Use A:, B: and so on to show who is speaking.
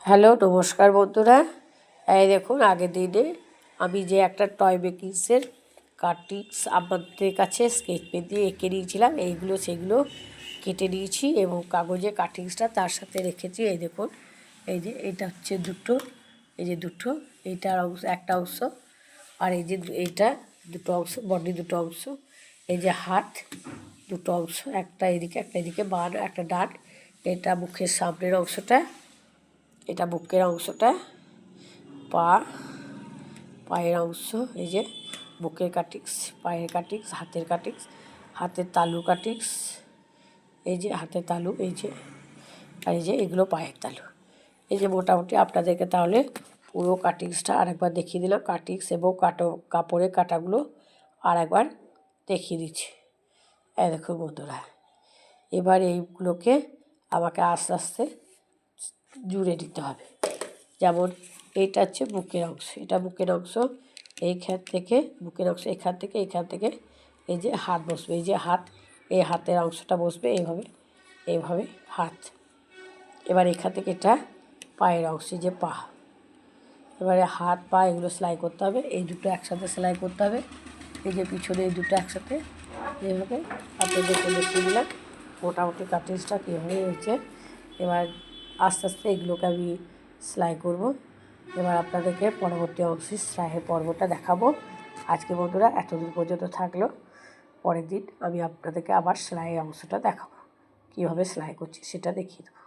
A: Hello, নমস্কার বন্ধুরা। এই দেখুন, আগের দিনে আমি যে একটা টয় মেকিংসের কাটিংস আপনাদের কাছে স্কেচ পেন দিয়ে এঁকে নিয়েছিলাম, এইগুলো সেগুলো কেটে নিয়েছি এবং কাগজে কাটিংসটা তার সাথে রেখেছি। এই দেখুন, এই যে এটা হচ্ছে দুটো, এই যে দুটো, এইটার অংশ একটা অংশ, আর এই যে এইটা দুটো অংশ, বডি দুটো অংশ, এই যে হাত দুটো অংশ, একটা এদিকে বাঁ একটা ডান, এটা মুখের সামনের অংশটা, এটা বুকের অংশটা, পায়ের অংশ, এই যে বুকের কাটিংস, পায়ের কাটিংস, হাতের কাটিংস, হাতের তালু কাটিংস, এই যে হাতের তালু, এই যে, আর এই যে এগুলো পায়ের তালু। এই যে মোটামুটি আপনাদেরকে তাহলে পুরো কাটিংসটা আরেকবার দেখিয়ে দিলাম। কাটিংস এবং কাপড়ের কাটাগুলো আরেকবার দেখিয়ে দিচ্ছি। এই দেখুন বন্ধুরা, এবার এইগুলোকে আমাকে আস্তে আস্তে জুড়ে দিতে হবে। যেমন এইটা হচ্ছে বুকের অংশ, এটা বুকের অংশ, এইখান থেকে বুকের অংশ, এখান থেকে এই যে হাত বসবে, এই যে হাত, এই হাতের অংশটা বসবে এইভাবে হাত। এবার এখান থেকে এটা পায়ের অংশ, যে পা। এবারে হাত পা এগুলো সেলাই করতে হবে, এই দুটো একসাথে সেলাই করতে হবে, এই যে পিছনে এই দুটো একসাথে, এইভাবে আপনাদেরকে দেখিয়ে দিলাম মোটামুটি কাটিংসটা কীভাবে হয়েছে। এবার আস্তে আস্তে এগুলোকে আমি সেলাই করব। এবার আপনাদেরকে পরবর্তী অংশে সেলাইয়ের পর্বটা দেখাবো। আজকে বন্ধুরা এতদূর পর্যন্ত থাকলো, পরের দিন আমি আপনাদেরকে আবার সেলাইয়ের অংশটা দেখাবো, কীভাবে সেলাই করছি সেটা দেখিয়ে দেবো।